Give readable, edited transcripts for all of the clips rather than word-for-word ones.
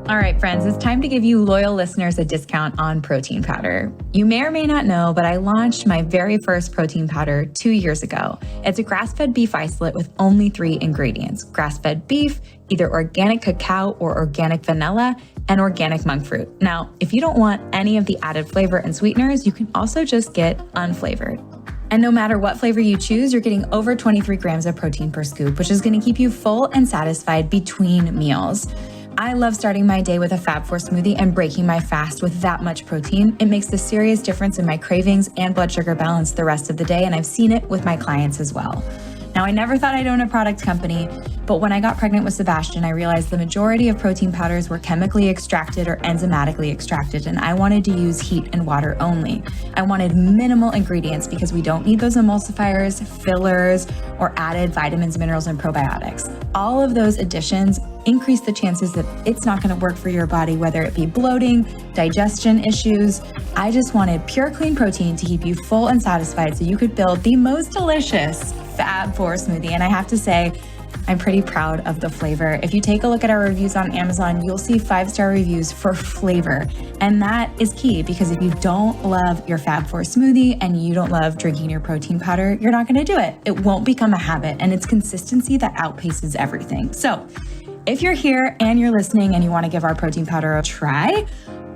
All right, friends, it's time to give you loyal listeners a discount on protein powder. You may or may not know, but I launched my very first protein powder 2 years ago. It's a grass-fed beef isolate with only 3 ingredients: grass-fed beef, either organic cacao or organic vanilla, and organic monk fruit. Now, if you don't want any of the added flavor and sweeteners, you can also just get unflavored. And no matter what flavor you choose, you're getting over 23 grams of protein per scoop, which is going to keep you full and satisfied between meals. I love starting my day with a Fab4 smoothie and breaking my fast with that much protein. It makes a serious difference in my cravings and blood sugar balance the rest of the day, and I've seen it with my clients as well. Now, I never thought I'd own a product company, but when I got pregnant with Sebastian, I realized the majority of protein powders were chemically extracted or enzymatically extracted, and I wanted to use heat and water only. I wanted minimal ingredients because we don't need those emulsifiers, fillers, or added vitamins, minerals, and probiotics. All of those additions increase the chances that it's not going to work for your body, whether it be bloating, digestion issues. I just wanted pure, clean protein to keep you full and satisfied so you could build the most delicious Fab4 smoothie. And I have to say, I'm pretty proud of the flavor. If you take a look at our reviews on Amazon, you'll see 5-star reviews for flavor. And that is key, because if you don't love your Fab4 smoothie and you don't love drinking your protein powder, you're not going to do it. It won't become a habit, and it's consistency that outpaces everything. So if you're here and you're listening and you want to give our protein powder a try,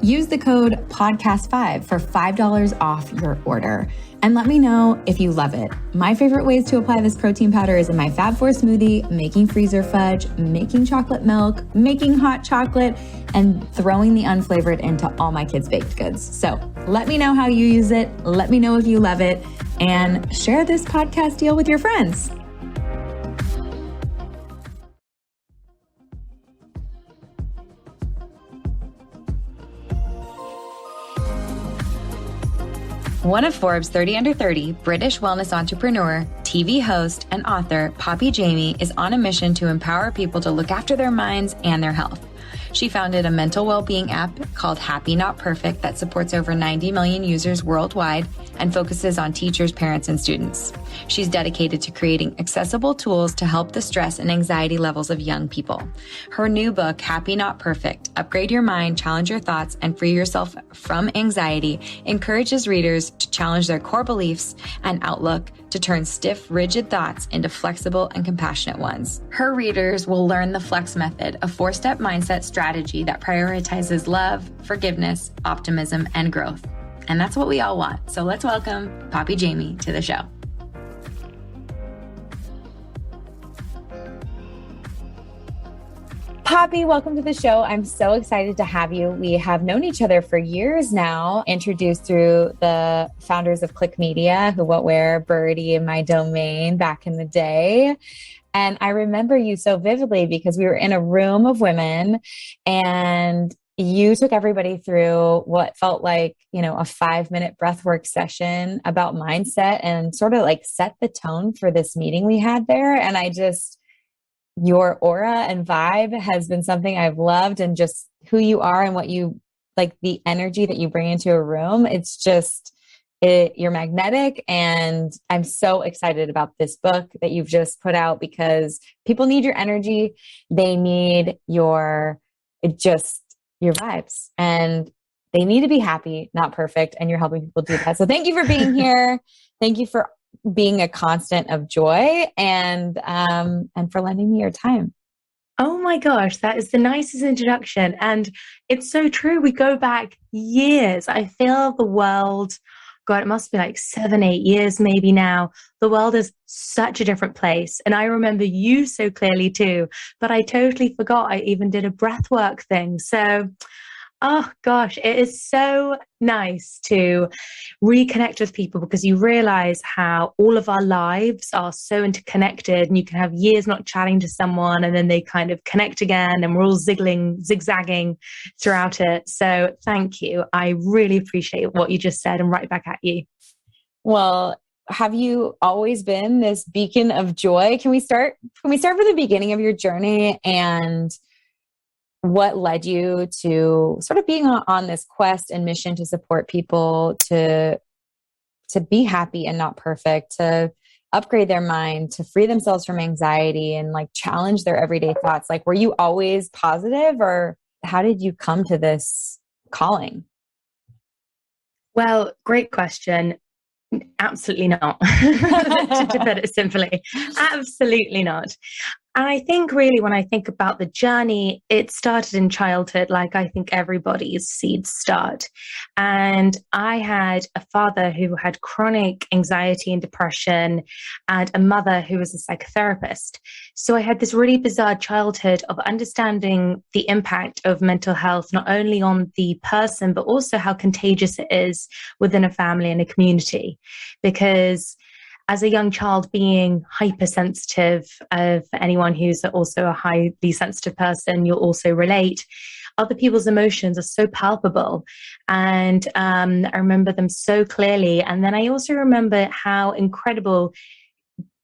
use the code podcast5 for $5 off your order. And let me know if you love it. My favorite ways to apply this protein powder is in my Fab4 smoothie, making freezer fudge, making chocolate milk, making hot chocolate, and throwing the unflavored into all my kids' baked goods. So let me know how you use it. Let me know if you love it, and share this podcast deal with your friends. One of Forbes' 30 Under 30 British wellness entrepreneur, TV host, and author, Poppy Jamie, is on a mission to empower people to look after their minds and their health. She founded a mental well-being app called Happy Not Perfect that supports over 90 million users worldwide and focuses on teachers, parents, and students. She's dedicated to creating accessible tools to help the stress and anxiety levels of young people. Her new book, Happy Not Perfect, Upgrade Your Mind, Challenge Your Thoughts, and Free Yourself from Anxiety, encourages readers to challenge their core beliefs and outlook to turn stiff, rigid thoughts into flexible and compassionate ones. Her readers will learn the FLEX method, a 4-step mindset strategy that prioritizes love, forgiveness, optimism, and growth. And that's what we all want. So let's welcome Poppy Jamie to the show. Poppy, welcome to the show. I'm so excited to have you. We have known each other for years now, introduced through the founders of Click Media, who won't wear Birdie in my domain back in the day. And I remember you so vividly because we were in a room of women and you took everybody through what felt like, a 5-minute breathwork session about mindset and sort of like set the tone for this meeting we had there. And your aura and vibe has been something I've loved, and just who you are and what you like, the energy that you bring into a room. It's just, you're magnetic. And I'm so excited about this book that you've just put out because people need your energy. They need your vibes, and they need to be happy, not perfect. And you're helping people do that. So thank you for being here. Thank you for being a constant of joy, and for lending me your time. Oh my gosh, that is the nicest introduction. And it's so true. We go back years. I feel the world, God, it must be like 7, 8 years maybe now. The world is such a different place. And I remember you so clearly too, but I totally forgot I even did a breathwork thing. So oh gosh, it is so nice to reconnect with people, because you realize how all of our lives are so interconnected, and you can have years not chatting to someone and then they kind of connect again, and we're all zigzagging throughout it. So thank you. I really appreciate what you just said, and right back at you. Well, have you always been this beacon of joy? Can we start from the beginning of your journey and what led you to sort of being on this quest and mission to support people to be happy and not perfect, to upgrade their mind, to free themselves from anxiety and like challenge their everyday thoughts? Like, were you always positive, or how did you come to this calling? Well, great question. Absolutely not. To put it simply, absolutely not. And I think really when I think about the journey, it started in childhood, like I think everybody's seeds start. And I had a father who had chronic anxiety and depression, and a mother who was a psychotherapist. So I had this really bizarre childhood of understanding the impact of mental health, not only on the person, but also how contagious it is within a family and a community. Because as a young child, being hypersensitive, for anyone who's also a highly sensitive person, you'll also relate. Other people's emotions are so palpable, and I remember them so clearly. And then I also remember how incredible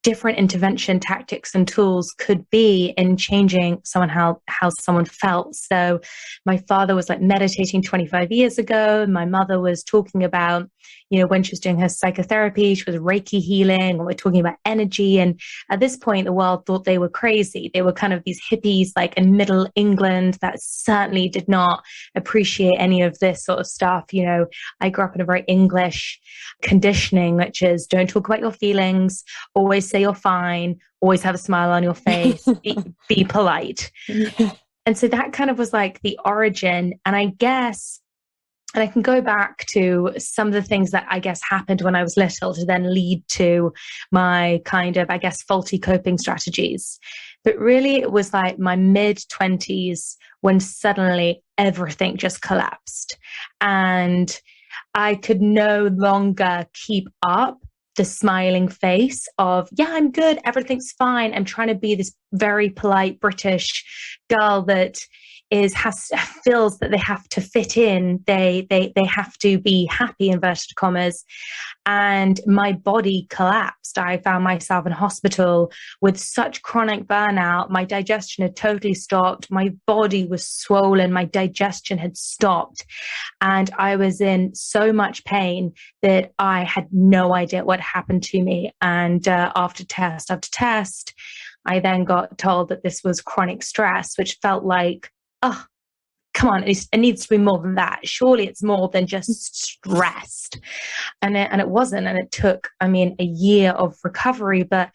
different intervention tactics and tools could be in changing someone how someone felt. So my father was like meditating 25 years ago. My mother was talking about, when she was doing her psychotherapy, she was Reiki healing, or we're talking about energy. And at this point, the world thought they were crazy. They were kind of these hippies, like in middle England, that certainly did not appreciate any of this sort of stuff. I grew up in a very English conditioning, which is don't talk about your feelings, always say you're fine, always have a smile on your face, be polite. Yeah. And so that kind of was like the origin. And I guess, and I can go back to some of the things that I guess happened when I was little to then lead to my kind of, I guess, faulty coping strategies. But really, it was like my mid-20s when suddenly everything just collapsed. And I could no longer keep up the smiling face of, yeah, I'm good, everything's fine. I'm trying to be this very polite British girl that feels that they have to fit in. They have to be happy, inverted commas. And my body collapsed. I found myself in hospital with such chronic burnout. My digestion had totally stopped. My body was swollen. My digestion had stopped. And I was in so much pain that I had no idea what happened to me. And after test after test, I then got told that this was chronic stress, which felt like, oh, come on, it needs to be more than that. Surely it's more than just stressed. And it wasn't. And it took, a year of recovery. But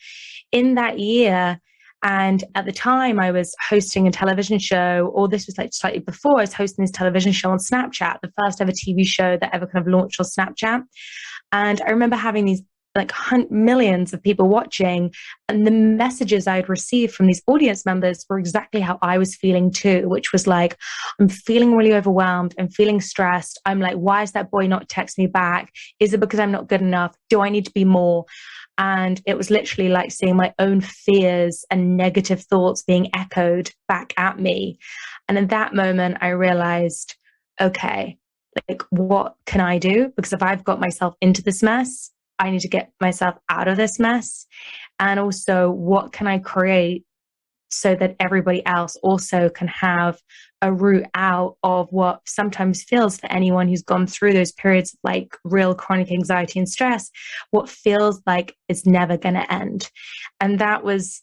in that year, and at the time I was hosting a television show, or this was like slightly before, I was hosting this television show on Snapchat, the first ever TV show that ever kind of launched on Snapchat. And I remember having these like millions of people watching, and the messages I'd received from these audience members were exactly how I was feeling too, which was like, I'm feeling really overwhelmed, I'm feeling stressed. I'm like, why is that boy not texting me back? Is it because I'm not good enough? Do I need to be more? And it was literally like seeing my own fears and negative thoughts being echoed back at me. And in that moment, I realized, okay, like, what can I do? Because if I've got myself into this mess, I need to get myself out of this mess. And also, what can I create so that everybody else also can have a route out of what sometimes feels, for anyone who's gone through those periods of like real chronic anxiety and stress, what feels like it's never going to end. And that was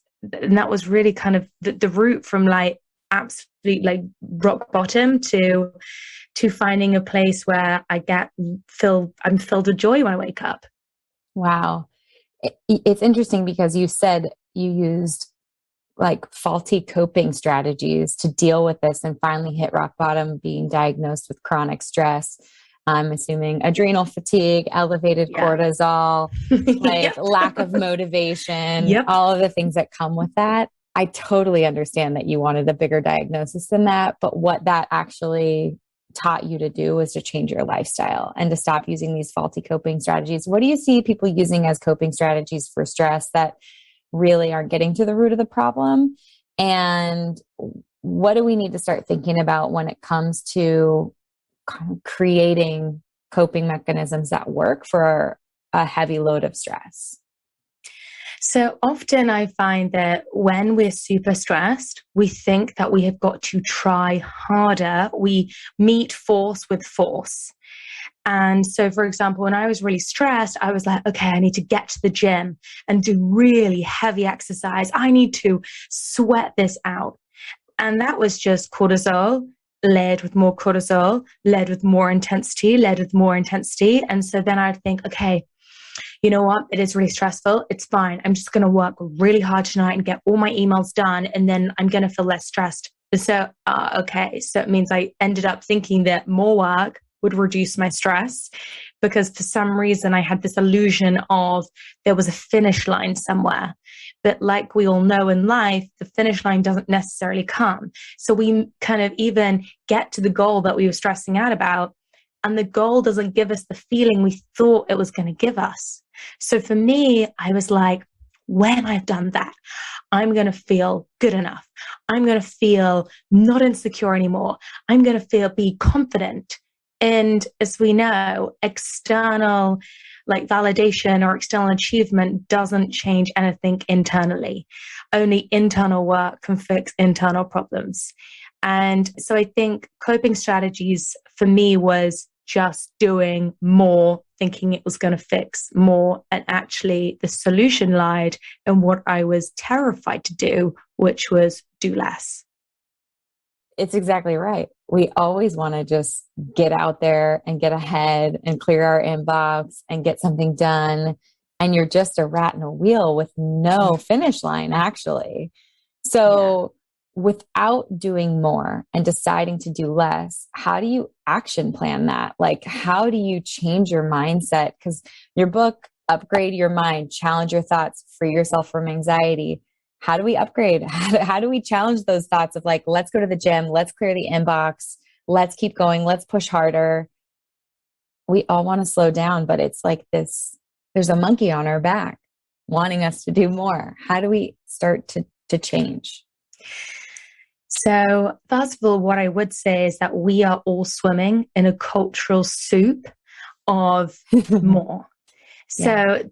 really kind of the route from like absolute like rock bottom to finding a place where I'm filled with joy when I wake up. Wow. It's interesting because you said you used like faulty coping strategies to deal with this and finally hit rock bottom, being diagnosed with chronic stress. I'm assuming adrenal fatigue, elevated cortisol, like lack of motivation, all of the things that come with that. I totally understand that you wanted a bigger diagnosis than that, but what that actually taught you to do was to change your lifestyle and to stop using these faulty coping strategies. What do you see people using as coping strategies for stress that really aren't getting to the root of the problem? And what do we need to start thinking about when it comes to creating coping mechanisms that work for a heavy load of stress? So often I find that when we're super stressed, we think that we have got to try harder. We meet force with force. And so, for example, when I was really stressed, I was like, okay, I need to get to the gym and do really heavy exercise. I need to sweat this out. And that was just cortisol layered with more cortisol, led with more intensity, led with more intensity. And so then I'd think, okay, you know what? It is really stressful. It's fine. I'm just going to work really hard tonight and get all my emails done. And then I'm going to feel less stressed. So, okay. So it means I ended up thinking that more work would reduce my stress, because for some reason I had this illusion of there was a finish line somewhere. But like we all know in life, the finish line doesn't necessarily come. So we kind of even get to the goal that we were stressing out about, and the goal doesn't give us the feeling we thought it was going to give us. So for me, I was like, when I've done that, I'm going to feel good enough. I'm going to feel not insecure anymore. I'm going to be confident. And as we know, external like validation or external achievement doesn't change anything internally. Only internal work can fix internal problems. And so I think coping strategies for me was just doing more, thinking it was going to fix more. And actually the solution lied in what I was terrified to do, which was do less. It's exactly right. We always want to just get out there and get ahead and clear our inbox and get something done. And you're just a rat in a wheel with no finish line, actually. So without doing more and deciding to do less, how do you action plan that? Like, how do you change your mindset? Because your book, Upgrade Your Mind, Challenge Your Thoughts, Free Yourself from Anxiety. How do we upgrade? How do we challenge those thoughts of like, let's go to the gym, let's clear the inbox, let's keep going, let's push harder. We all want to slow down, but it's like this, there's a monkey on our back wanting us to do more. How do we start to change? So first of all, what I would say is that we are all swimming in a cultural soup of more. So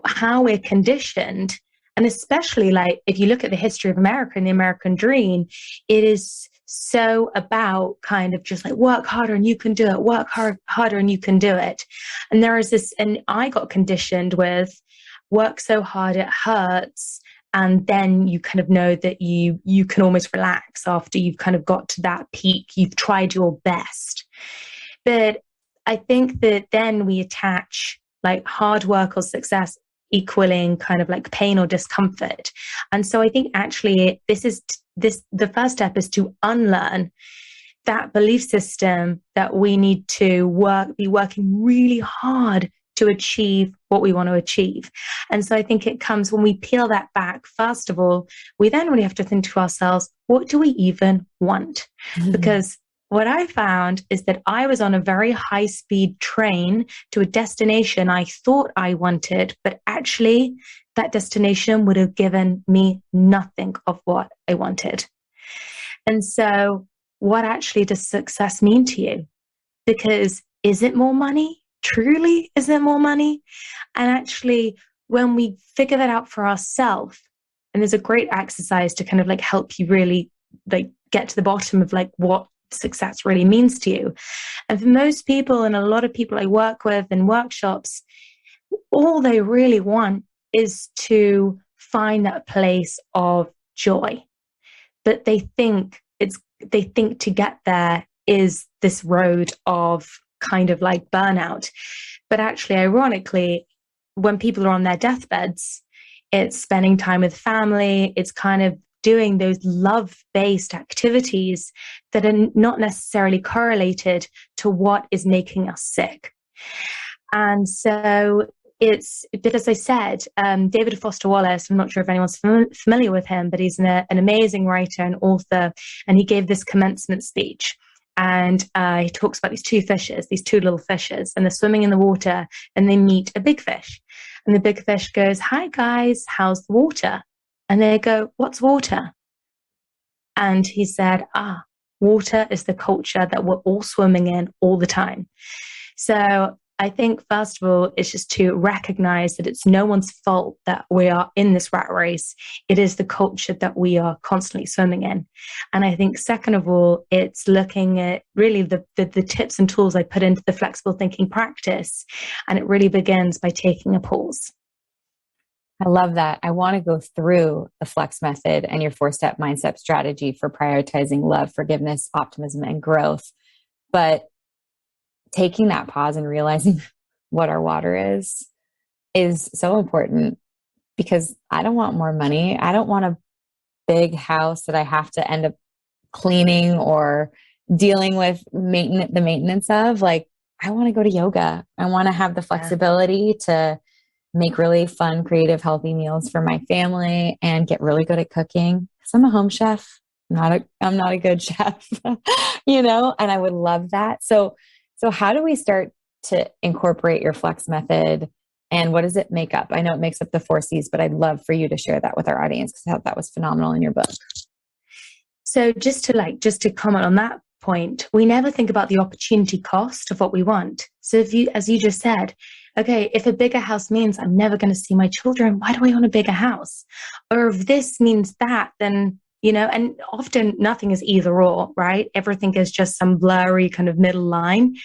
how we're conditioned, and especially like if you look at the history of America and the American dream, it is so about kind of just like work harder and you can do it, work harder and you can do it. And there is this, and I got conditioned with work so hard it hurts. And then you kind of know that you can almost relax after you've kind of got to that peak. You've tried your best. But I think that then we attach like hard work or success equaling kind of like pain or discomfort. And so I think actually the first step is to unlearn that belief system that we need to be working really hard to achieve what we want to achieve. And so I think it comes when we peel that back. First of all, we then really have to think to ourselves, what do we even want? Because what I found is that I was on a very high speed train to a destination I thought I wanted, but actually that destination would have given me nothing of what I wanted. And so what actually does success mean to you? Because is it more money? Truly, is it more money? And actually, when we figure that out for ourselves, and there's a great exercise to kind of like help you really like get to the bottom of like what success really means to you. And for most people, and a lot of people I work with in workshops, all they really want is to find that place of joy. But they think to get there is this road of kind of like burnout. But actually, ironically, when people are on their deathbeds, it's spending time with family, it's kind of doing those love-based activities that are not necessarily correlated to what is making us sick. And so but as I said, David Foster Wallace, I'm not sure if anyone's familiar with him, but he's an amazing writer and author, and he gave this commencement speech. And he talks about these two little fishes, and they're swimming in the water, and they meet a big fish. And the big fish goes, "Hi guys, how's the water?" And they go, "What's water?" And he said, water is the culture that we're all swimming in all the time. So I think, first of all, it's just to recognize that it's no one's fault that we are in this rat race. It is the culture that we are constantly swimming in. And I think, second of all, it's looking at really the tips and tools I put into the flexible thinking practice. And it really begins by taking a pause. I love that. I want to go through the flex method and your 4-step mindset strategy for prioritizing love, forgiveness, optimism, and growth. But taking that pause and realizing what our water is so important, because I don't want more money. I don't want a big house that I have to end up cleaning or dealing with the maintenance of. Like, I want to go to yoga. I want to have the flexibility to make really fun, creative, healthy meals for my family and get really good at cooking. Because I'm a home chef. I'm not a good chef, and I would love that. So how do we start to incorporate your flex method, and what does it make up? I know it makes up the 4 C's, but I'd love for you to share that with our audience, because I thought that was phenomenal in your book. So just to comment on that point, we never think about the opportunity cost of what we want. So as you just said, okay, if a bigger house means I'm never going to see my children, why do I want a bigger house? Or if this means that, then, and often nothing is either or, right? Everything is just some blurry kind of middle line.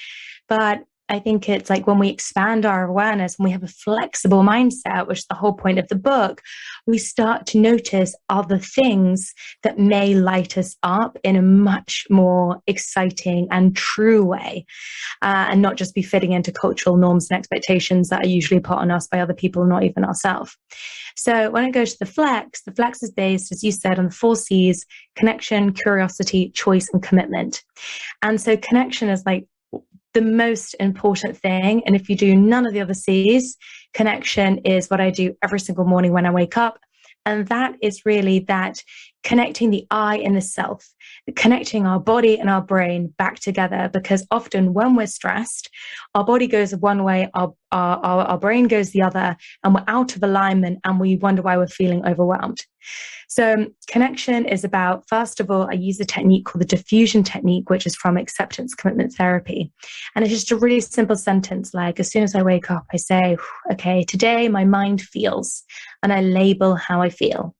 But I think it's like when we expand our awareness and we have a flexible mindset, which is the whole point of the book, we start to notice other things that may light us up in a much more exciting and true way, and not just be fitting into cultural norms and expectations that are usually put on us by other people, not even ourselves. So when it goes to the flex is based, as you said, on the 4 C's: connection, curiosity, choice, and commitment. And so connection is like the most important thing. And if you do none of the other C's, connection is what I do every single morning when I wake up. And that is really that connecting the I and the self, connecting our body and our brain back together. Because often when we're stressed, our body goes one way, our brain goes the other, and we're out of alignment and we wonder why we're feeling overwhelmed. So connection is about, first of all, I use a technique called the diffusion technique, which is from acceptance commitment therapy. And it's just a really simple sentence. Like, as soon as I wake up, I say, okay, today my mind feels, and I label how I feel.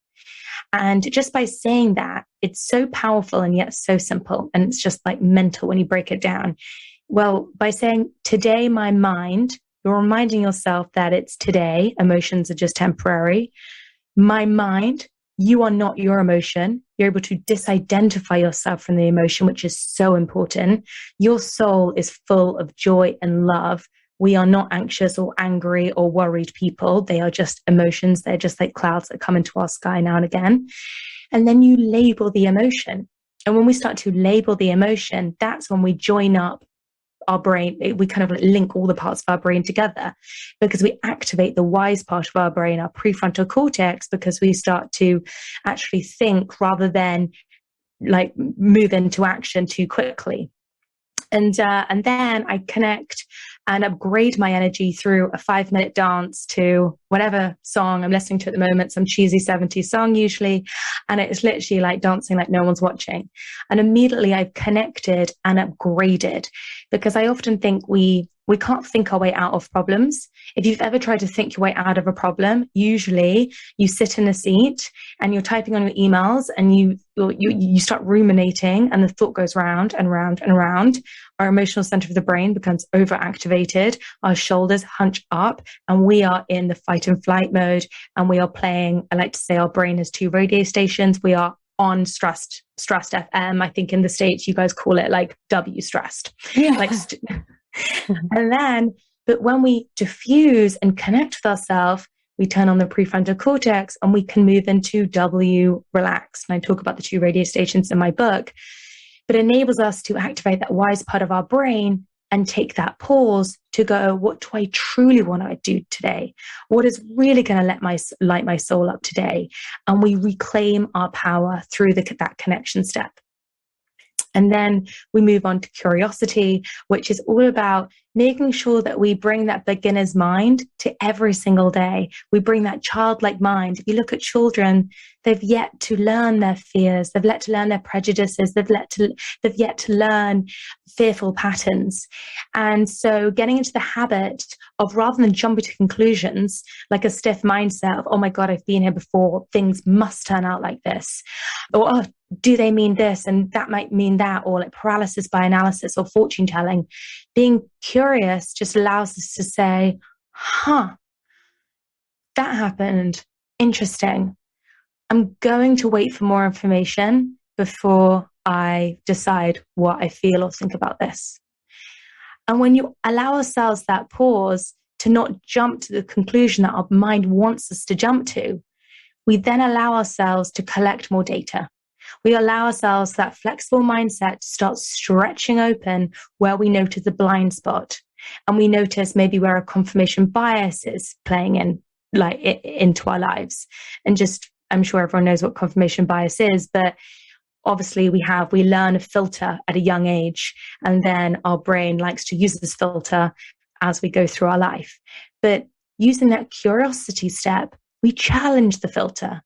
And just by saying that, it's so powerful and yet so simple. And it's just like mental when you break it down. Well, by saying today my mind, you're reminding yourself that it's today. Emotions are just temporary. My mind, you are not your emotion. You're able to disidentify yourself from the emotion, which is so important. Your soul is full of joy and love. We are not anxious or angry or worried people. They are just emotions. They're just like clouds that come into our sky now and again. And then you label the emotion. And when we start to label the emotion, that's when we join up our brain. We kind of link all the parts of our brain together, because we activate the wise part of our brain, our prefrontal cortex, because we start to actually think rather than like move into action too quickly. And then I connect and upgrade my energy through a 5-minute dance to whatever song I'm listening to at the moment, some cheesy 70s song usually. And it's literally like dancing like no one's watching. And immediately I've connected and upgraded, because I often think we can't think our way out of problems. If you've ever tried to think your way out of a problem, usually you sit in a seat and you're typing on your emails and you start ruminating, and the thought goes round and round and round. Our emotional center of the brain becomes overactivated. Our shoulders hunch up and we are in the fight and flight mode. And we are playing, I like to say our brain has 2 radio stations. We are on stressed FM. I think in the States, you guys call it like W stressed. Yeah. But when we diffuse and connect with ourselves, we turn on the prefrontal cortex and we can move into W relax. And I talk about the 2 radio stations in my book, but it enables us to activate that wise part of our brain and take that pause to go, what do I truly want to do today? What is really going to light my soul up today? And we reclaim our power through that connection step. And then we move on to curiosity, which is all about making sure that we bring that beginner's mind to every single day. We bring that childlike mind. If you look at children, they've yet to learn their fears. They've yet to learn their prejudices. They've yet to learn fearful patterns. And so getting into the habit of, rather than jumping to conclusions, like a stiff mindset of, oh my God, I've been here before, things must turn out like this. Or, oh, do they mean this? And that might mean that, or like paralysis by analysis or fortune telling. Being curious just allows us to say, that happened. Interesting. I'm going to wait for more information before I decide what I feel or think about this. And when you allow ourselves that pause to not jump to the conclusion that our mind wants us to jump to, we then allow ourselves to collect more data. We allow ourselves that flexible mindset to start stretching open where we notice the blind spot. And we notice maybe where a confirmation bias is playing in, like into our lives. And just, I'm sure everyone knows what confirmation bias is, but obviously we learn a filter at a young age, and then our brain likes to use this filter as we go through our life. But using that curiosity step, we challenge the filter.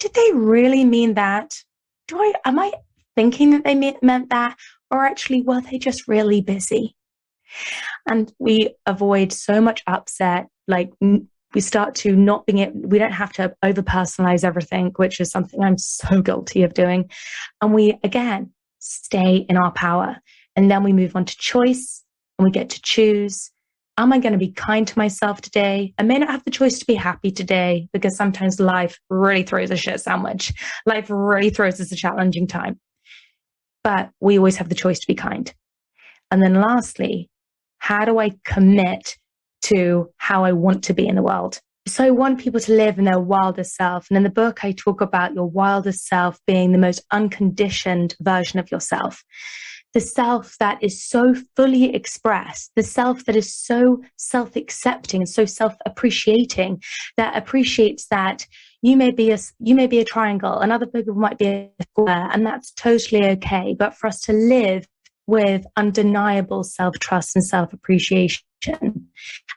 Did they really mean that? Am I thinking that they meant that? Or actually, were they just really busy? And we avoid so much upset, like we start to not being it. We don't have to over personalize everything, which is something I'm so guilty of doing. And we, again, stay in our power. And then we move on to choice, and we get to choose. Am I going to be kind to myself today? I may not have the choice to be happy today, because sometimes life really throws a shit sandwich. Life really throws us a challenging time. But we always have the choice to be kind. And then lastly, how do I commit to how I want to be in the world? So I want people to live in their wildest self. And in the book, I talk about your wildest self being the most unconditioned version of yourself. The self that is so fully expressed, the self that is so self-accepting and so self-appreciating, that appreciates that you may be a triangle, and other people might be a square, and that's totally okay. But for us to live with undeniable self-trust and self-appreciation,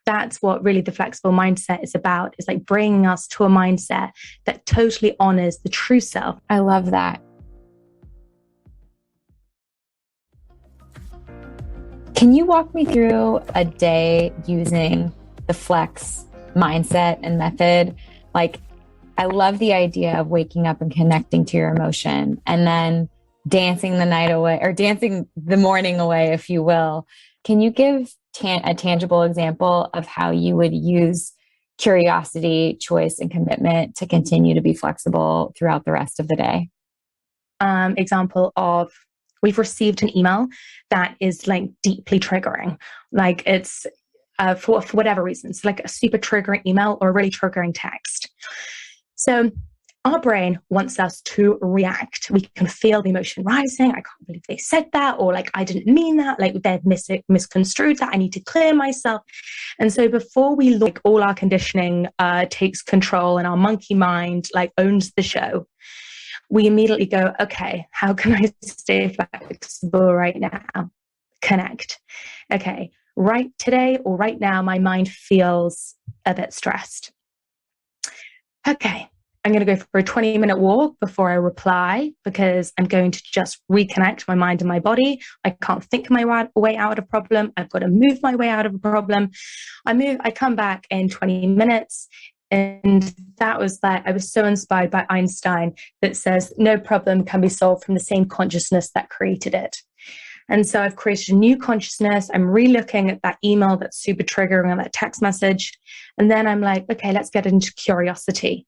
that's what really the flexible mindset is about. It's like bringing us to a mindset that totally honors the true self. I love that. Can you walk me through a day using the flex mindset and method? Like, I love the idea of waking up and connecting to your emotion and then dancing the night away, or dancing the morning away, if you will. Can you give a tangible example of how you would use curiosity, choice, and commitment to continue to be flexible throughout the rest of the day? Example of, we've received an email that is like deeply triggering. Like it's for whatever reason. It's like a super triggering email or a really triggering text. So our brain wants us to react. We can feel the emotion rising. I can't believe they said that. Or like, I didn't mean that. Like they've misconstrued that. I need to clear myself. And so before we look, all our conditioning takes control and our monkey mind like owns the show. We immediately go, okay, how can I stay flexible right now? Connect. Okay, right today or right now, my mind feels a bit stressed. Okay, I'm going to go for a 20-minute walk before I reply, because I'm going to just reconnect my mind and my body. I can't think my way out of a problem. I've got to move my way out of a problem. I come back in 20 minutes. And that was like, I was so inspired by Einstein that says no problem can be solved from the same consciousness that created it. And so I've created a new consciousness. I'm re-looking at that email that's super triggering, or that text message. And then I'm like, okay, let's get into curiosity.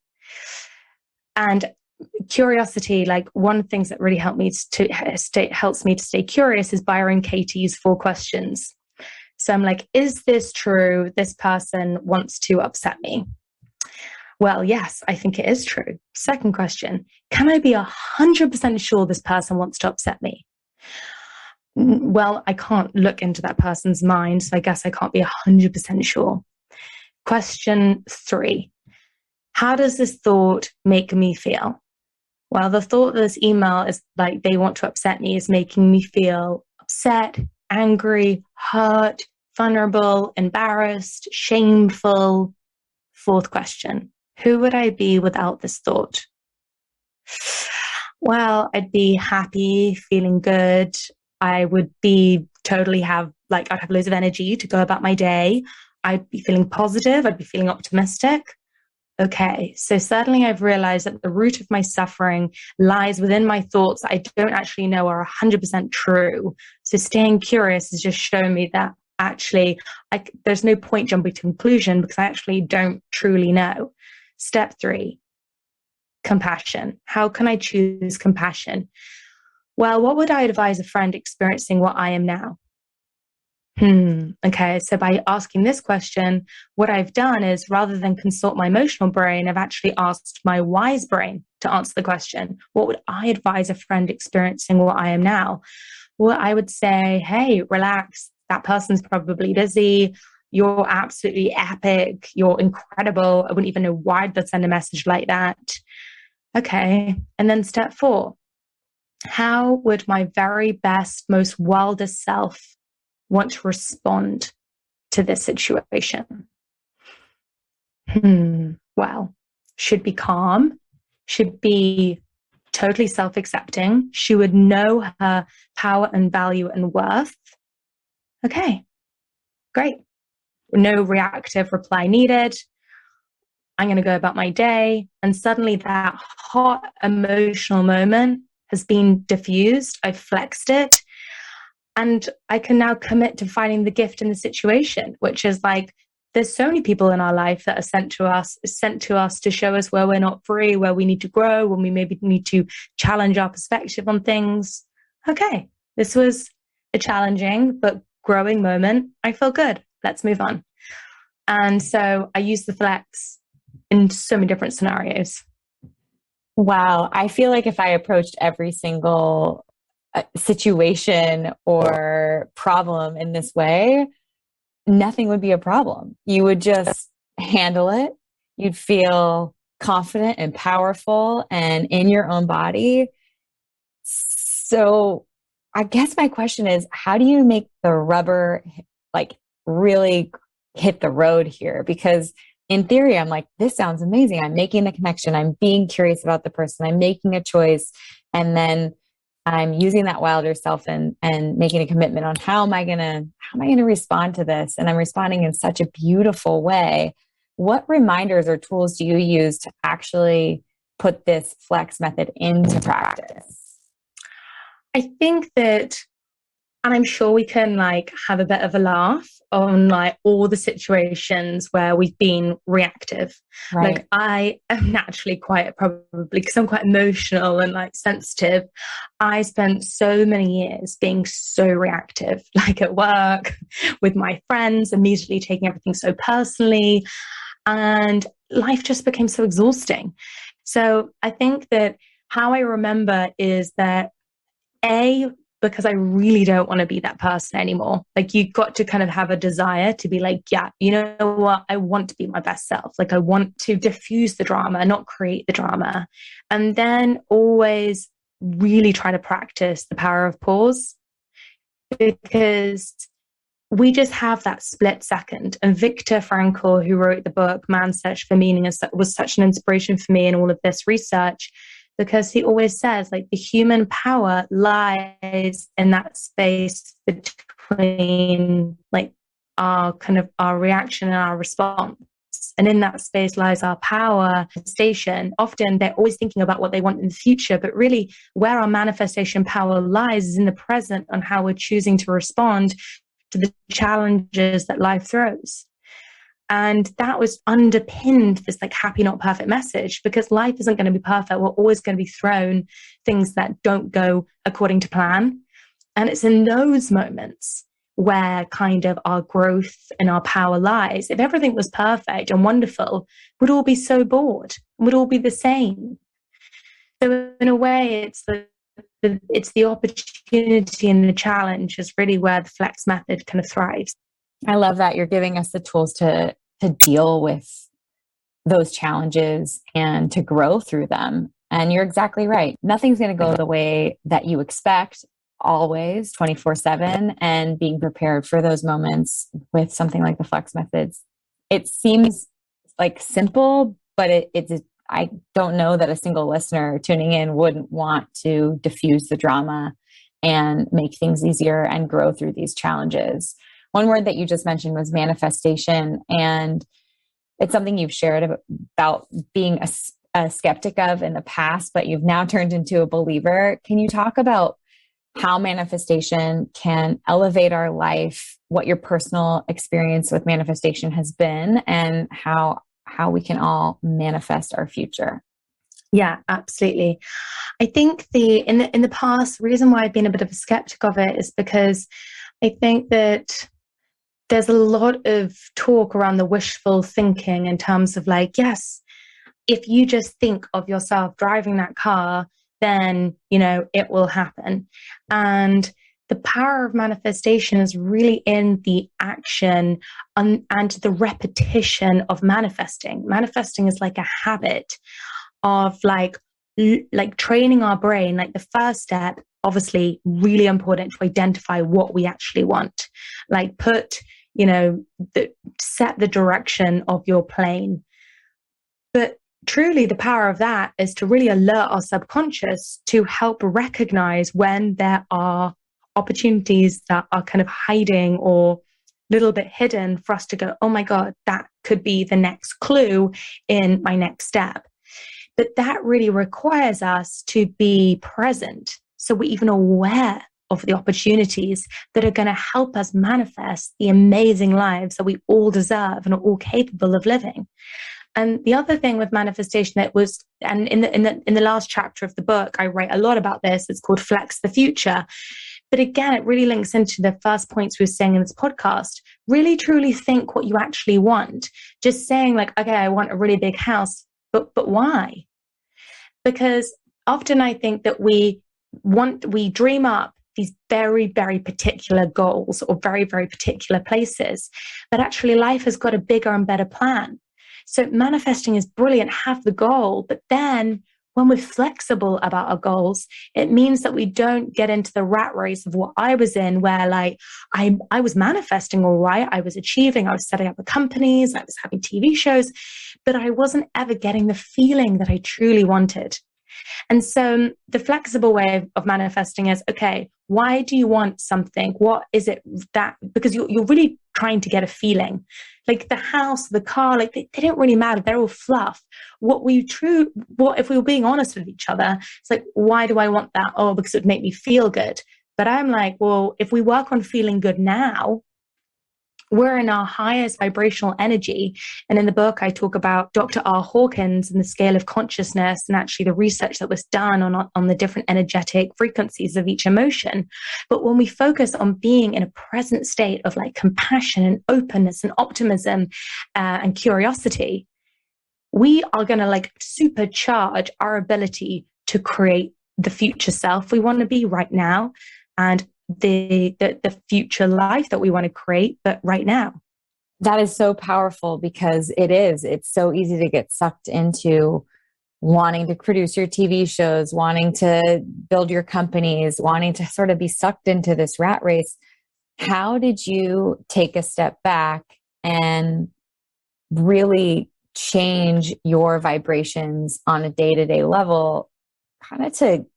And curiosity, like one of the things that really helps me to stay curious is Byron Katie's 4 questions. So I'm like, is this true? This person wants to upset me. Well, yes, I think it is true. Second question, can I be 100% sure this person wants to upset me? Well, I can't look into that person's mind, so I guess I can't be 100% sure. Question 3, how does this thought make me feel? Well, the thought of this email is like they want to upset me is making me feel upset, angry, hurt, vulnerable, embarrassed, shameful. 4th question, who would I be without this thought? Well, I'd be happy, feeling good. I would be I'd have loads of energy to go about my day. I'd be feeling positive. I'd be feeling optimistic. Okay, so suddenly I've realized that the root of my suffering lies within my thoughts that I don't actually know are 100% true. So staying curious has just shown me that actually, there's no point jumping to conclusion because I actually don't truly know. Step 3, compassion. How can I choose compassion? Well, what would I advise a friend experiencing what I am now? Okay. So by asking this question, what I've done is rather than consult my emotional brain, I've actually asked my wise brain to answer the question. What would I advise a friend experiencing what I am now? Well, I would say, hey, relax. That person's probably busy. You're absolutely epic. You're incredible. I wouldn't even know why they'd send a message like that. Okay. And then step 4, how would my very best, most wildest self want to respond to this situation? Well, should be calm, should be totally self-accepting. She would know her power and value and worth. Okay, great. No reactive reply needed. I'm going to go about my day. And suddenly that hot emotional moment has been diffused. I've flexed it. And I can now commit to finding the gift in the situation, which is like, there's so many people in our life that are sent to us to show us where we're not free, where we need to grow, when we maybe need to challenge our perspective on things. Okay, this was a challenging but growing moment. I feel good. Let's move on. And so I use the flex in so many different scenarios. Wow. I feel like if I approached every single situation or problem in this way, nothing would be a problem. You would just handle it. You'd feel confident and powerful and in your own body. So I guess my question is, how do you make the rubber like really hit the road here? Because in theory, I'm like, this sounds amazing. I'm making the connection. I'm being curious about the person. I'm making a choice. And then I'm using that wilder self and making a commitment on how am I gonna respond to this? And I'm responding in such a beautiful way. What reminders or tools do you use to actually put this flex method into practice? I think that, and I'm sure we can like have a bit of a laugh on like all the situations where we've been reactive. Right. Like I am naturally quite, probably because I'm quite emotional and like sensitive. I spent so many years being so reactive, like at work with my friends, immediately taking everything so personally. And life just became so exhausting. So I think that how I remember is that because I really don't want to be that person anymore. Like you got to kind of have a desire to be like, yeah, you know what? I want to be my best self. Like I want to diffuse the drama, not create the drama. And then always really try to practice the power of pause, because we just have that split second. And Viktor Frankl, who wrote the book Man's Search for Meaning, was such an inspiration for me in all of this research, because he always says like the human power lies in that space between like our reaction and our response. And in that space lies our power station. Often they're always thinking about what they want in the future, but really where our manifestation power lies is in the present, on how we're choosing to respond to the challenges that life throws. And that was underpinned this like happy, not perfect message, because life isn't going to be perfect. We're always going to be thrown things that don't go according to plan. And it's in those moments where kind of our growth and our power lies. If everything was perfect and wonderful, we'd all be so bored. We'd all be the same. So in a way, it's the opportunity and the challenge is really where the flex method kind of thrives. I love that you're giving us the tools to deal with those challenges and to grow through them. And you're exactly right. Nothing's going to go the way that you expect always 24/7, and being prepared for those moments with something like the flex methods. It seems like simple, but it's I don't know that a single listener tuning in wouldn't want to diffuse the drama and make things easier and grow through these challenges. One word that you just mentioned was manifestation, and it's something you've shared about being a skeptic of in the past, but you've now turned into a believer. Can you talk about how manifestation can elevate our life, what your personal experience with manifestation has been, and how we can all manifest our future. Yeah, absolutely. I think in the past, reason why I've been a bit of a skeptic of it is because I think that there's a lot of talk around the wishful thinking in terms of like, yes, if you just think of yourself driving that car, then, it will happen. And the power of manifestation is really in the action and the repetition of manifesting. Manifesting is like a habit of like training our brain. Like the first step, obviously really important to identify what we actually want. Like set the direction of your plane. But truly the power of that is to really alert our subconscious to help recognize when there are opportunities that are kind of hiding or a little bit hidden for us to go, oh my God, that could be the next clue in my next step. But that really requires us to be present. So we're even aware of the opportunities that are going to help us manifest the amazing lives that we all deserve and are all capable of living. And the other thing with manifestation that was, and in the last chapter of the book, I write a lot about this. It's called Flex the Future. But again, it really links into the first points we were saying in this podcast. Really, truly think what you actually want. Just saying like, okay, I want a really big house, but why? Because often I think that we dream up these very, very particular goals or very, very particular places, but actually life has got a bigger and better plan. So manifesting is brilliant, have the goal, but then when we're flexible about our goals, it means that we don't get into the rat race of what I was in, where like I was manifesting all right, I was achieving, I was setting up the companies, I was having TV shows, but I wasn't ever getting the feeling that I truly wanted. And so the flexible way of manifesting is, okay, why do you want something? What is it that, because you're really trying to get a feeling. Like the house, the car, like they don't really matter. They're all fluff. What if we were being honest with each other, it's like, why do I want that? Oh, because it would make me feel good. But I'm like, well, if we work on feeling good now, we're in our highest vibrational energy. And in the book, I talk about Dr. R. Hawkins and the scale of consciousness and actually the research that was done on the different energetic frequencies of each emotion. But when we focus on being in a present state of like compassion and openness and optimism and curiosity, we are going to like supercharge our ability to create the future self we want to be right now. And the future life that we want to create, but right now. That is so powerful because it's so easy to get sucked into wanting to produce your TV shows, wanting to build your companies, wanting to sort of be sucked into this rat race. How did you take a step back and really change your vibrations on a day-to-day level, kind of to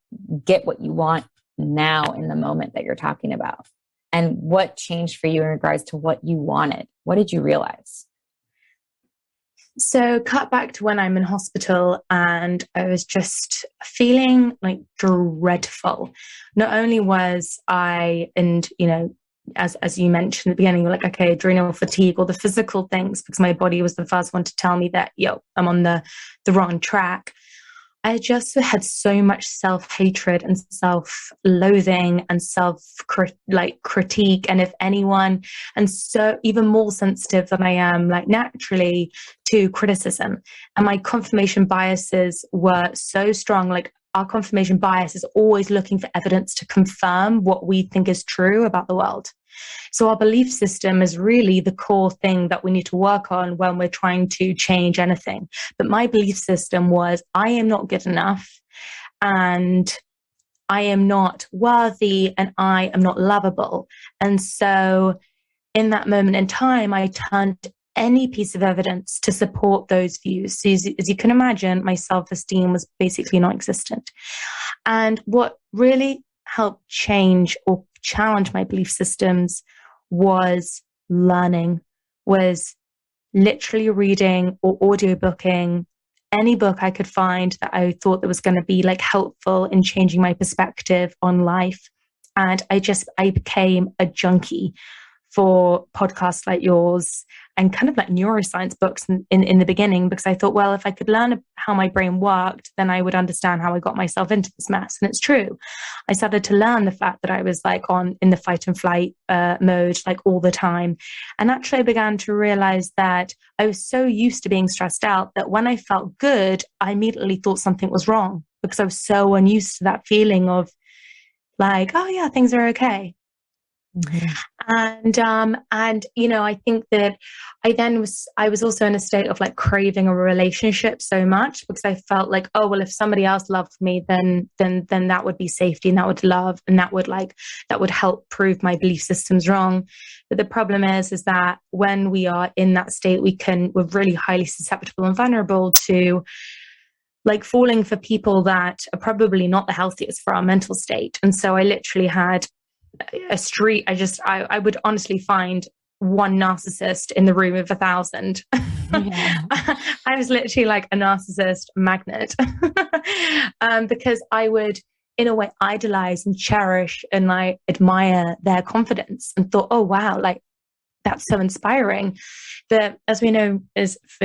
get what you want now in the moment that you're talking about? And what changed for you in regards to what you wanted? What did you realize? So cut back to when I'm in hospital and I was just feeling like dreadful. Not only was I, and as you mentioned at the beginning, like, okay, adrenal fatigue, or the physical things, because my body was the first one to tell me that, I'm on the wrong track. I just had so much self-hatred and self-loathing and critique. And if anyone, and so even more sensitive than I am, like naturally, to criticism. And my confirmation biases were so strong. Like our confirmation bias is always looking for evidence to confirm what we think is true about the world. So our belief system is really the core thing that we need to work on when we're trying to change anything. But my belief system was, I am not good enough, and I am not worthy, and I am not lovable. And so in that moment in time, I turned to any piece of evidence to support those views. So as you can imagine, my self-esteem was basically non-existent. And what really helped change or challenge my belief systems was literally reading or audiobooking any book I could find that I thought that was going to be like helpful in changing my perspective on life. And I became a junkie for podcasts like yours and kind of like neuroscience books in the beginning, because I thought, well, if I could learn how my brain worked, then I would understand how I got myself into this mess. And it's true. I started to learn the fact that I was like in the fight and flight mode, like all the time. And actually I began to realize that I was so used to being stressed out that when I felt good, I immediately thought something was wrong, because I was so unused to that feeling of like, oh yeah, things are okay. Mhm. And I think that I was also in a state of like craving a relationship so much, because I felt like, oh well, if somebody else loved me, then that would be safety, and that would love, and that would help prove my belief systems wrong. But the problem is that when we are in that state, we're really highly susceptible and vulnerable to like falling for people that are probably not the healthiest for our mental state. And so I literally had a street. I would honestly find one narcissist in the room of 1,000. Yeah. I was literally like a narcissist magnet. Because I would, in a way, idolize and cherish and I admire their confidence and thought, oh wow, like that's so inspiring. That, as we know, is for,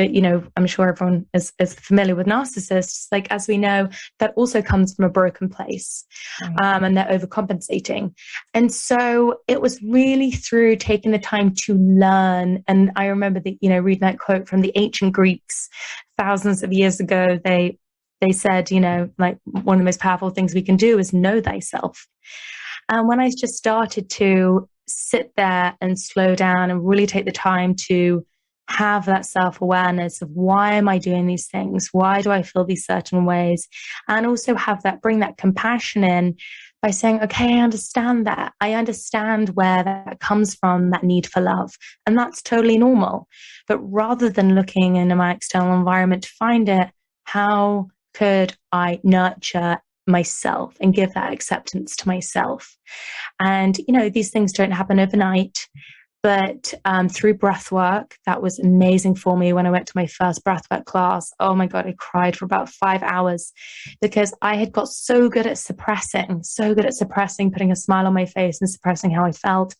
I'm sure everyone is familiar with narcissists. Like, as we know, that also comes from a broken place, and they're overcompensating. And so it was really through taking the time to learn. And I remember reading that quote from the ancient Greeks thousands of years ago. They said, like one of the most powerful things we can do is know thyself. And when I just started to sit there and slow down and really take the time to have that self-awareness of why am I doing these things? Why do I feel these certain ways? And also bring that compassion in by saying, okay, I understand that. I understand where that comes from, that need for love. And that's totally normal. But rather than looking in my external environment to find it, how could I nurture myself and give that acceptance to myself? And, these things don't happen overnight, but through breath work, that was amazing for me. When I went to my first breathwork class, oh my God, I cried for about 5 hours because I had got so good at suppressing, putting a smile on my face and suppressing how I felt,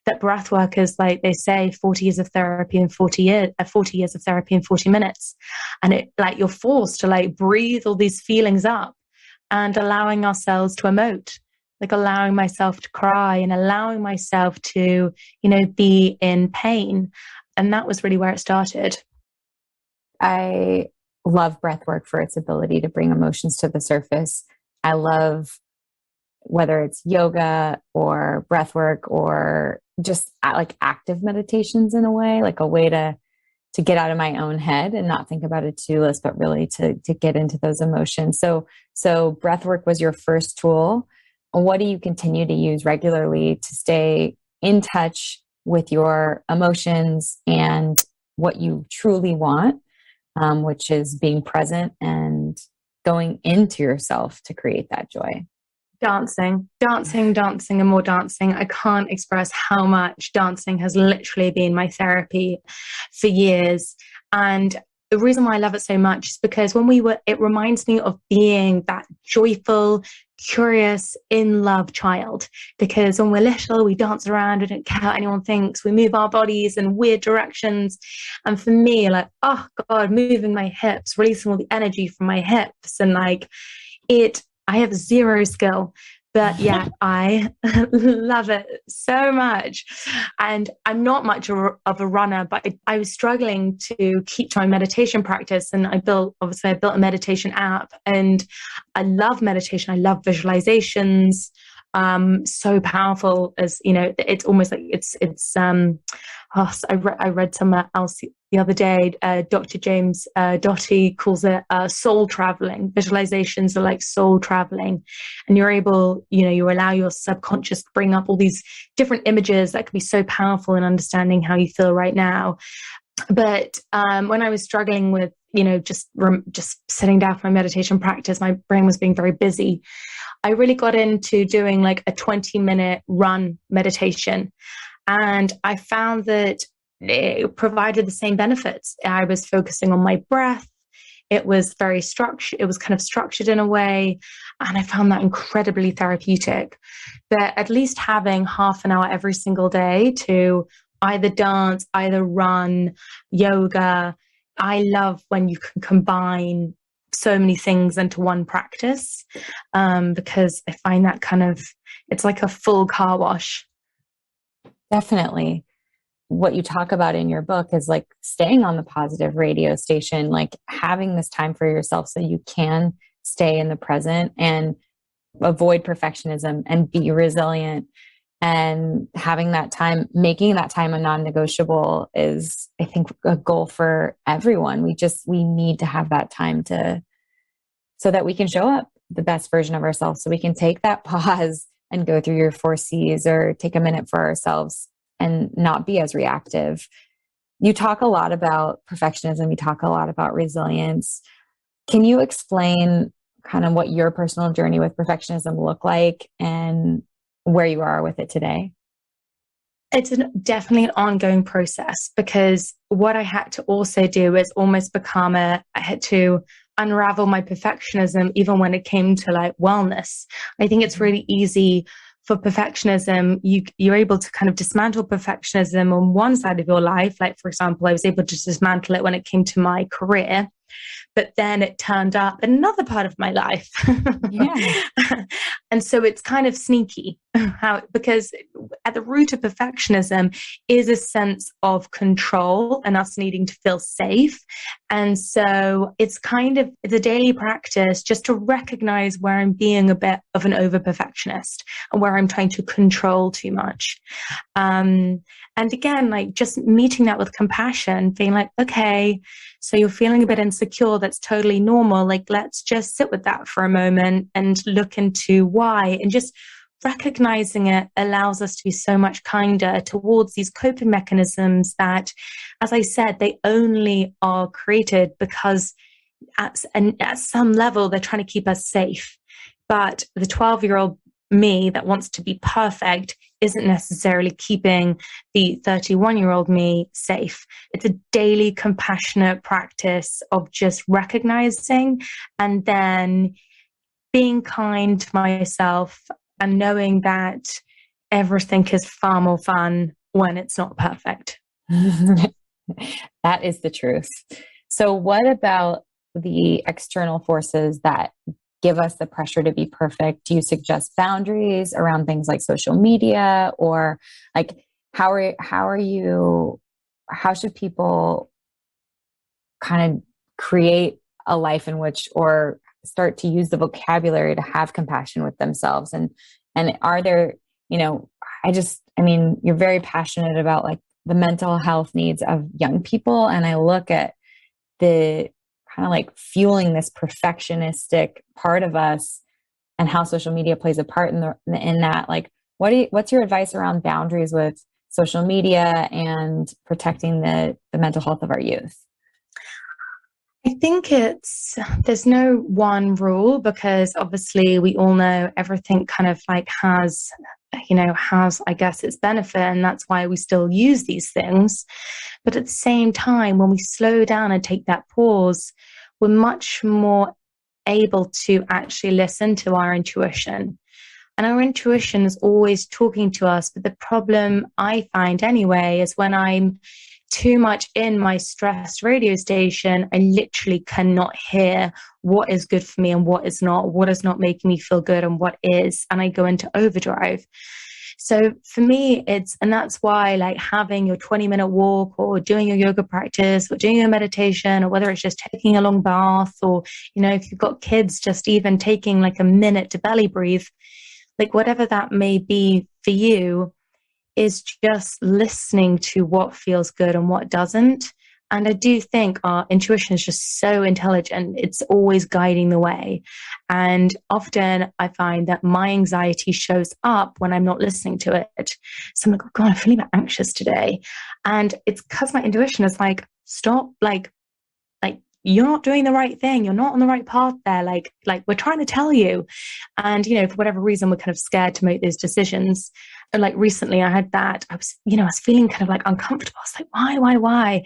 that breath work is, like they say, 40 years of therapy in 40 years of therapy in 40 minutes. And it, like, you're forced to like breathe all these feelings up and allowing ourselves to emote, like allowing myself to cry and allowing myself to, be in pain. And that was really where it started. I love breath work for its ability to bring emotions to the surface. I love whether it's yoga or breath work or just like active meditations in a way to get out of my own head and not think about a to-do list, but really to get into those emotions. So breath work was your first tool. What do you continue to use regularly to stay in touch with your emotions and what you truly want, which is being present and going into yourself to create that joy? Dancing, and more dancing. I can't express how much dancing has literally been my therapy for years. And the reason why I love it so much is because it reminds me of being that joyful, curious, in love child. Because when we're little, we dance around, we don't care what anyone thinks, we move our bodies in weird directions. And for me, like, oh God, moving my hips, releasing all the energy from my hips, and like I have zero skill, but yeah, I love it so much. And I'm not much of a runner, but I was struggling to keep to my meditation practice. And I built a meditation app, and I love meditation. I love visualizations. So powerful, as it's almost like I read somewhere else the other day, Dr. James Doty calls it soul traveling. Visualizations are like soul traveling, and you're able, you allow your subconscious to bring up all these different images that can be so powerful in understanding how you feel right now. But when I was struggling with, just sitting down for my meditation practice, my brain was being very busy. I really got into doing like a 20-minute run meditation. And I found that it provided the same benefits. I was focusing on my breath. It was very structured. It was kind of structured in a way. And I found that incredibly therapeutic. That at least having half an hour every single day to either dance, either run, yoga. I love when you can combine so many things into one practice, because I find that it's like a full car wash. Definitely. What you talk about in your book is like staying on the positive radio station, like having this time for yourself so you can stay in the present and avoid perfectionism and be resilient. And having that time, making that time a non-negotiable is, I think, a goal for everyone. We need to have that time so that we can show up the best version of ourselves. So we can take that pause and go through your 4 Cs, or take a minute for ourselves and not be as reactive. You talk a lot about perfectionism. You talk a lot about resilience. Can you explain kind of what your personal journey with perfectionism looked like and where you are with it today? It's definitely an ongoing process, because what I had to also do is almost I had to unravel my perfectionism, even when it came to like wellness. I think it's really easy for perfectionism. You're able to kind of dismantle perfectionism on one side of your life. Like, for example, I was able to dismantle it when it came to my career, but then it turned up in another part of my life. Yeah. And so it's kind of sneaky because at the root of perfectionism is a sense of control and us needing to feel safe. And so it's a daily practice just to recognize where I'm being a bit of an over perfectionist and where I'm trying to control too much. And again, like just meeting that with compassion, being like, okay, so you're feeling a bit insecure. That's totally normal. Like, let's just sit with that for a moment and look into why. And just recognizing it allows us to be so much kinder towards these coping mechanisms that, as I said, they only are created because at some level, they're trying to keep us safe. But the 12-year-old me that wants to be perfect isn't necessarily keeping the 31-year-old me safe. It's a daily compassionate practice of just recognizing and then being kind to myself and knowing that everything is far more fun when it's not perfect. That is the truth. So what about the external forces that give us the pressure to be perfect? Do you suggest boundaries around things like social media, or like how should people kind of create a life in which, or start to use the vocabulary to have compassion with themselves? And are there, you're very passionate about like the mental health needs of young people. And I look at the kind of like fueling this perfectionistic part of us and how social media plays a part in that. Like, what's your advice around boundaries with social media and protecting the mental health of our youth? I think there's no one rule, because obviously we all know everything kind of like has, I guess, its benefit, and that's why we still use these things. But at the same time, when we slow down and take that pause, we're much more able to actually listen to our intuition. And our intuition is always talking to us. But the problem I find anyway is when I'm too much in my stressed radio station, I literally cannot hear what is good for me and what is not making me feel good and what is, and I go into overdrive. So for me, and that's why like having your 20-minute walk, or doing your yoga practice, or doing your meditation, or whether it's just taking a long bath, or, if you've got kids, just even taking like a minute to belly breathe, like whatever that may be for you, is just listening to what feels good and what doesn't. And I do think our intuition is just so intelligent. It's always guiding the way. And often I find that my anxiety shows up when I'm not listening to it. So I'm like, oh God, I'm feeling a bit anxious today. And it's because my intuition is like, stop, like you're not doing the right thing. You're not on the right path there. Like we're trying to tell you. And, for whatever reason, we're kind of scared to make those decisions. And like recently I had that, I was feeling kind of like uncomfortable. I was like, why?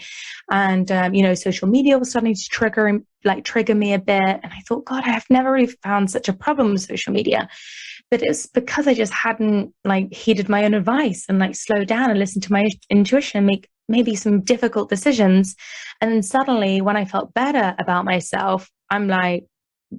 And, social media was starting to trigger me a bit. And I thought, God, I have never really found such a problem with social media. But it's because I just hadn't like heeded my own advice and like slowed down and listened to my intuition, make maybe some difficult decisions. And then suddenly when I felt better about myself, I'm like,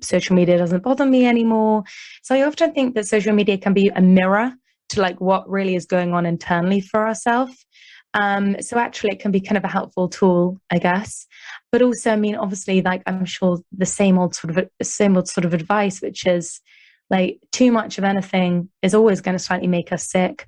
social media doesn't bother me anymore. So I often think that social media can be a mirror to like what really is going on internally for ourselves. So actually it can be kind of a helpful tool, I guess. But also, I mean, obviously, like I'm sure the same old sort of advice, which is like too much of anything is always going to slightly make us sick.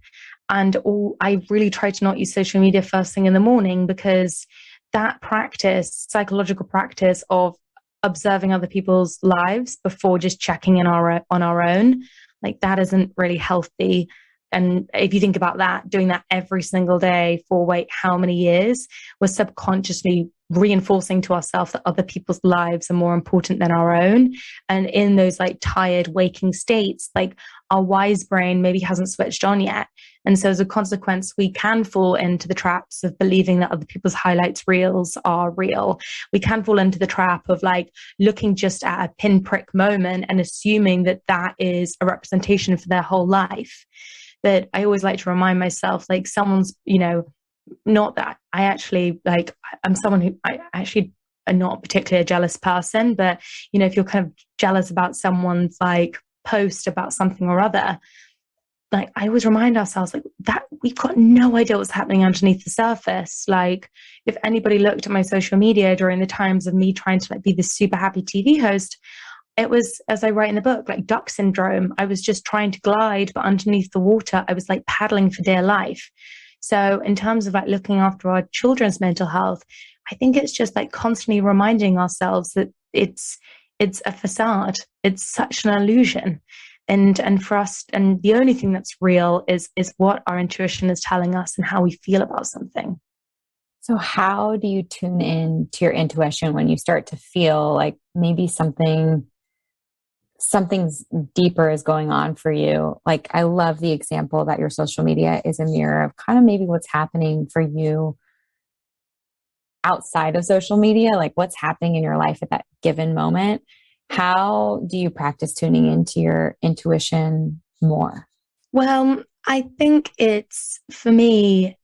And I really try to not use social media first thing in the morning, because that practice, psychological practice of observing other people's lives before just checking in on our own, like that isn't really healthy. And if you think about that, doing that every single day for how many years, we're subconsciously reinforcing to ourselves that other people's lives are more important than our own. And in those like tired waking states, like our wise brain maybe hasn't switched on yet. And so as a consequence, we can fall into the traps of believing that other people's highlights reels are real. We can fall into the trap of like looking just at a pinprick moment and assuming that that is a representation for their whole life. But I always like to remind myself, like someone's, not that I actually like, I'm someone who I actually am not particularly a jealous person, but, if you're kind of jealous about someone's like post about something or other, like I always remind ourselves like that we've got no idea what's happening underneath the surface. Like if anybody looked at my social media during the times of me trying to like be this super happy TV host, it was, as I write in the book, like duck syndrome. I was just trying to glide, but underneath the water, I was like paddling for dear life. So in terms of like looking after our children's mental health, I think it's just like constantly reminding ourselves that it's a facade. It's such an illusion. And for us, and the only thing that's real is what our intuition is telling us and how we feel about something. So how do you tune in to your intuition when you start to feel like maybe something's deeper is going on for you? Like, I love the example that your social media is a mirror of kind of maybe what's happening for you outside of social media, like what's happening in your life at that given moment. How do you practice tuning into your intuition more? Well, I think for me,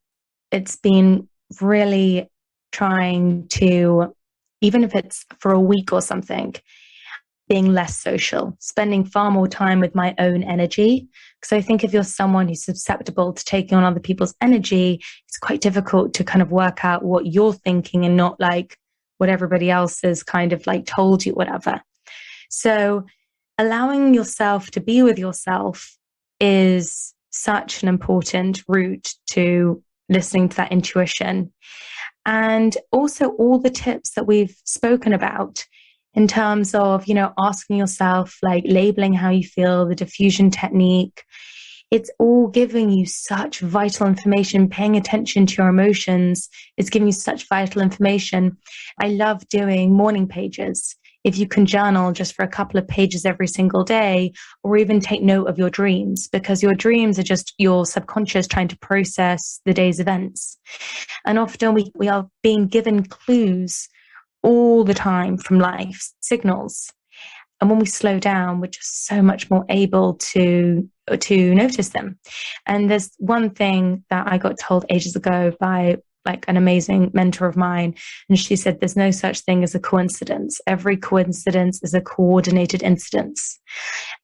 it's been really trying to, even if it's for a week or something, being less social, spending far more time with my own energy. Because I think if you're someone who's susceptible to taking on other people's energy, it's quite difficult to kind of work out what you're thinking and not like what everybody else has kind of like told you, whatever. So allowing yourself to be with yourself is such an important route to listening to that intuition. And also all the tips that we've spoken about in terms of, asking yourself, like labeling how you feel, the diffusion technique, it's all giving you such vital information. Paying attention to your emotions is giving you such vital information. I love doing morning pages. If you can journal just for a couple of pages every single day, or even take note of your dreams, because your dreams are just your subconscious trying to process the day's events. And often we are being given clues all the time from life, signals. And when we slow down, we're just so much more able to notice them. And there's one thing that I got told ages ago by like an amazing mentor of mine. And she said, there's no such thing as a coincidence. Every coincidence is a coordinated incidence.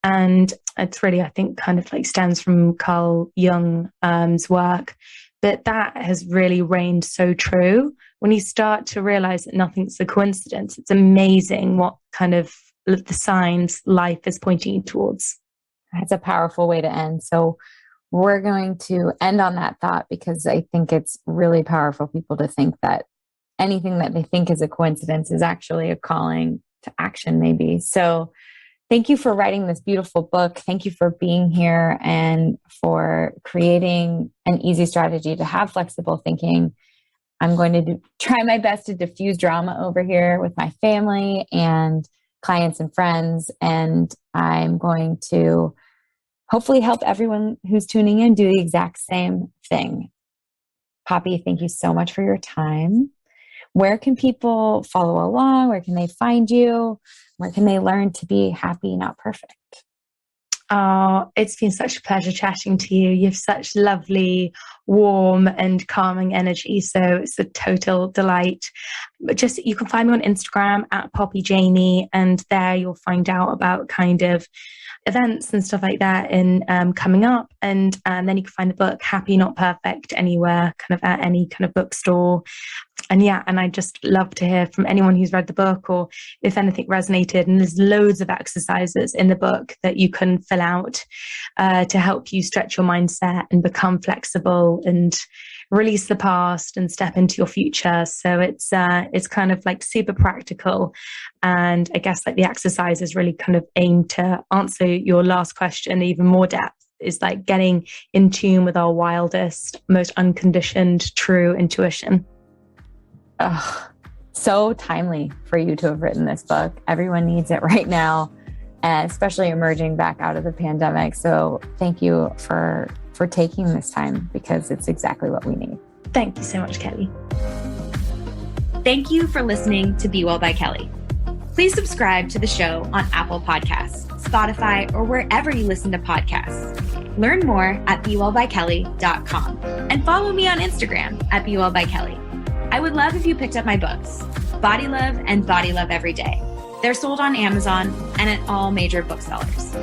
And it's really, I think, kind of like stems from Carl Jung's work. But that has really reigned so true. When you start to realize that nothing's a coincidence, it's amazing what kind of the signs life is pointing you towards. That's a powerful way to end. So we're going to end on that thought, because I think it's really powerful for people to think that anything that they think is a coincidence is actually a calling to action, maybe. So thank you for writing this beautiful book. Thank you for being here and for creating an easy strategy to have flexible thinking. I'm going to try my best to diffuse drama over here with my family and clients and friends. And I'm going to hopefully help everyone who's tuning in do the exact same thing. Poppy, thank you so much for your time. Where can people follow along? Where can they find you? Where can they learn to be happy, not perfect? Oh, it's been such a pleasure chatting to you. You have such lovely, warm and calming energy. So it's a total delight. But just, you can find me on Instagram at Poppy Jamie, and there you'll find out about kind of events and stuff like that in coming up. And then you can find the book Happy Not Perfect anywhere, kind of at any kind of bookstore. And yeah, and I just love to hear from anyone who's read the book, or if anything resonated. And there's loads of exercises in the book that you can fill out to help you stretch your mindset and become flexible and release the past and step into your future. So it's kind of like super practical. And I guess like the exercises really kind of aim to answer your last question even more depth, is like getting in tune with our wildest, most unconditioned, true intuition. Oh, so timely for you to have written this book. Everyone needs it right now, and especially emerging back out of the pandemic. So thank you for taking this time, because it's exactly what we need. Thank you so much, Kelly. Thank you for listening to Be Well by Kelly. Please subscribe to the show on Apple Podcasts, Spotify, or wherever you listen to podcasts. Learn more at bewellbykelly.com and follow me on Instagram at bewellbykelly. I would love if you picked up my books, Body Love and Body Love Every Day. They're sold on Amazon and at all major booksellers.